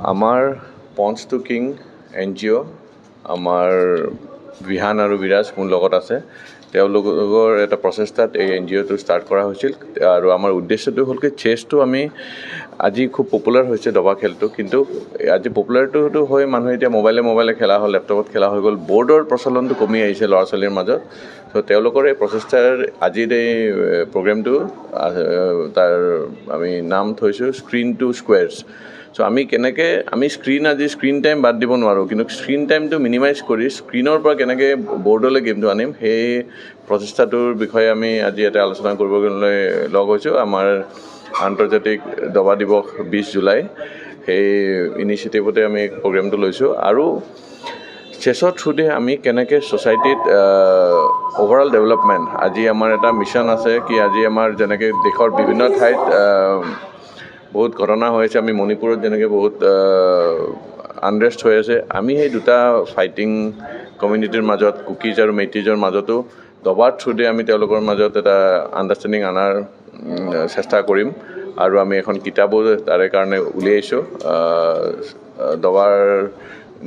আমাৰ পঞ্চ two king NGO আমাৰ বিহান আৰু বিৰাজ মোৰ লগত আছে। তেওঁলোকৰ এটা প্ৰচেষ্টাত এই NGOটো ষ্টাৰ্ট কৰা হৈছিল আৰু আমাৰ উদ্দেশ্যটো হ'ল কি চেছটো আমি আজি খুব পপুলাৰ হৈছে দবা খেলটো, কিন্তু আজি পপুলাৰটো হৈ মানুহে এতিয়া মোবাইলে খেলা হ'ল, লেপটপত খেলা হৈ গ'ল, বৰ্ডৰ প্ৰচলনটো কমি আহিছে ল'ৰা ছোৱালীৰ মাজত। ত' তেওঁলোকৰ এই প্ৰচেষ্টাৰ আজিৰ এই প্ৰগ্ৰেমটো তাৰ আমি নাম থৈছোঁ স্ক্ৰীন টু স্কুৱেৰ্ছ। চ' আমি কেনেকৈ স্ক্ৰীন টাইম বাদ দিব নোৱাৰোঁ, কিন্তু স্ক্ৰীন টাইমটো মিনিমাইজ কৰি স্ক্ৰীনৰ পৰা কেনেকৈ বৰ্ডলৈ গেমটো আনিম সেই প্ৰচেষ্টাটোৰ বিষয়ে আমি আজি এটা আলোচনা কৰিবলৈ লগ হৈছোঁ। আমাৰ আন্তৰ্জাতিক দবা দিৱস 20 জুলাই সেই ইনিচিয়েটিভতে আমি প্ৰগ্ৰেমটো লৈছোঁ। আৰু চেছৰ থ্ৰুদি আমি কেনেকৈ ছ'চাইটিত অভাৰঅল ডেভেলপমেণ্ট, আজি আমাৰ এটা মিছন আছে কি আজি আমাৰ যেনেকৈ দেশৰ বিভিন্ন ঠাইত বহুত ঘটনা হৈ আছে, আমি মণিপুৰত যেনেকৈ বহুত আনৰেষ্ট হৈ আছে, আমি সেই দুটা ফাইটিং কমিউনিটিৰ মাজত কুকিজ আৰু মেইটিজৰ মাজতো দবাৰ থ্ৰুদি আমি তেওঁলোকৰ মাজত এটা আণ্ডাৰষ্টেণ্ডিং অনাৰ চেষ্টা কৰিম। আৰু আমি এখন কিতাপো তাৰে কাৰণে উলিয়াইছোঁ। দবাৰ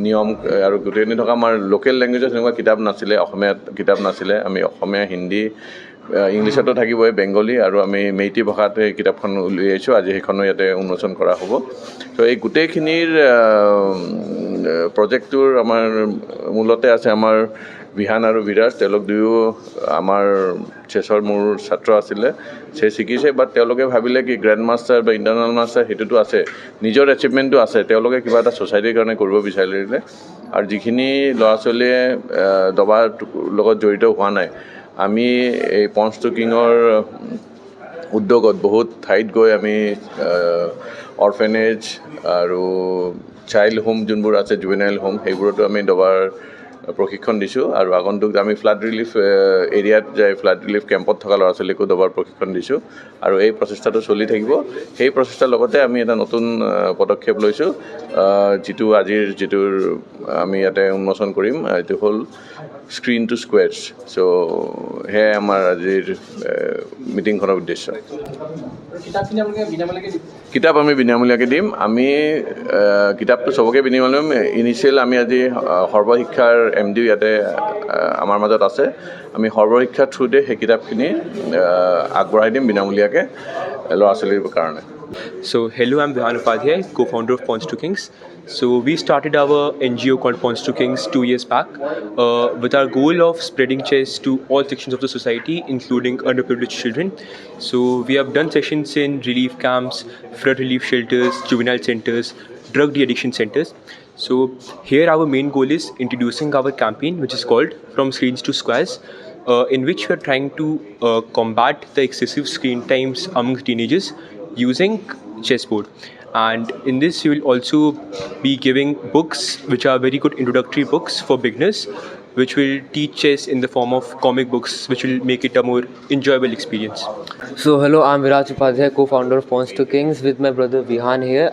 নিয়ম আৰু গোটেইখিনি থকা আমাৰ লোকেল লেংগুৱেজত তেনেকুৱা কিতাপ নাছিলে, অসমীয়াত কিতাপ নাছিলে, আমি অসমীয়া হিন্দী ইংলিছতো থাকিবই, বেংগলী আৰু আমি মেইটি ভাষাত এই কিতাপখন উলিয়াইছোঁ। আজি সেইখনো ইয়াতে উন্মোচন কৰা হ'ব। ত' এই গোটেইখিনিৰ প্ৰজেক্টটোৰ আমাৰ মূলতে আছে আমাৰ বিহান আৰু বিৰাজ। তেওঁলোক দুয়ো আমাৰ চেছৰ মোৰ ছাত্ৰ আছিলে, চেছ শিকিছে, বাট তেওঁলোকে ভাবিলে কি গ্ৰেণ্ড মাষ্টাৰ বা ইণ্টাৰনেল মাষ্টাৰ সেইটোতো আছে, নিজৰ এচিভমেণ্টটো আছে, তেওঁলোকে কিবা এটা ছ'চাইটিৰ কাৰণে কৰিব বিচাৰিলে। আৰু যিখিনি ল'ৰা ছোৱালীয়ে দবাৰ লগত জড়িত হোৱা নাই, আমি এই পঞ্চ টু কিঙৰ উদ্যোগত বহুত ঠাইত গৈ আমি অৰফেনেজ আৰু চাইল্ড হোম যোনবোৰ আছে, জুভেনাইল হোম, সেইবোৰতো আমি দবাৰ প্ৰশিক্ষণ দিছোঁ। আৰু আগন্তুক আমি ফ্লাড ৰিলিফ এৰিয়াত যাই ফ্লাড ৰিলিফ কেম্পত থকা ল'ৰা ছোৱালীকো দবাৰ প্ৰশিক্ষণ দিছোঁ। আৰু এই প্ৰচেষ্টাটো চলি থাকিব। সেই প্ৰচেষ্টাৰ লগতে আমি এটা নতুন পদক্ষেপ লৈছোঁ, যিটোৰ আমি ইয়াতে উন্মোচন কৰিম, এইটো হ'ল স্ক্ৰীন টু স্কুৱেৰ্ছ। চ' সেয়াই আমাৰ আজিৰ মিটিংখনৰ উদ্দেশ্য। কিতাপ আমি বিনামূলীয়াকৈ দিম। আমি কিতাপটো চবকে বিনামূলীয়া দিম। ইনিচিয়েল আমি আজি সৰ্বশিক্ষাৰ MD ইয়াতে আমাৰ মাজত আছে, আমি সৰ্বশিক্ষাৰ থ্ৰুতে সেই কিতাপখিনি আগবঢ়াই দিম বিনামূলীয়াকৈ ল'ৰা ছোৱালীৰ কাৰণে। So hello, I'm Vihan Upadhyay, co-founder of Pawns to Kings. So we started our NGO called Pawns to Kings 2 years back with our goal of spreading chess to all sections of the society, including underprivileged children. So we have done sessions in relief camps, flood relief shelters, juvenile centers, drug de-addiction centers. So here our main goal is introducing our campaign, which is called From Screens to Squares, in which we are trying to combat the excessive screen times among teenagers using chessboard. And in this you will also be giving books which are very good introductory books for beginners, which will teach chess in the form of comic books, which will make it a more enjoyable experience. So hello, I'm Viraj Upadhyay, co-founder of Pawns to Kings. With my brother Vihan here,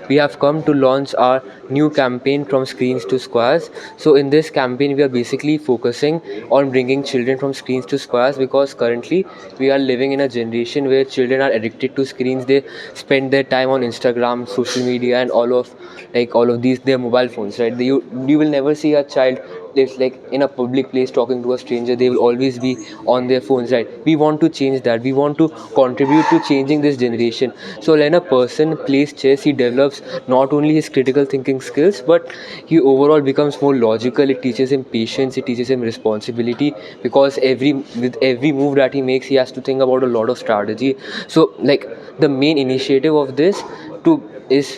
we have come to launch our new campaign From Screens to Squares. So in this campaign we are basically focusing on bringing children from screens to squares, because currently we are living in a generation where children are addicted to screens. They spend their time on Instagram, social media, and all of these their mobile phones, right? You will never see a child it's like in a public place talking to a stranger. They will always be on their phones, right? We want to change that. We want to contribute to changing this generation. So when a person plays chess, he develops not only his critical thinking skills, but he overall becomes more logical. It teaches him patience, it teaches him responsibility, because with every move that he makes, he has to think about a lot of strategy. So like the main initiative of this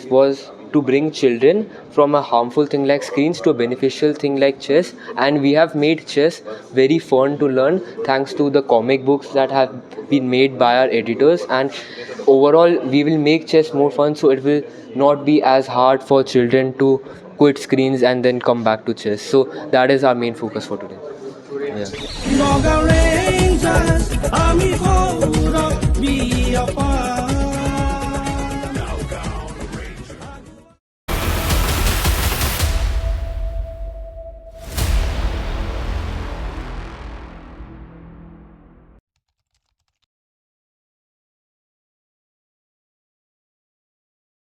was to bring children from a harmful thing like screens to a beneficial thing like chess. And we have made chess very fun to learn thanks to the comic books that have been made by our editors. And overall we will make chess more fun, so it will not be as hard for children to quit screens and then come back to chess. So that is our main focus for today. Yeah.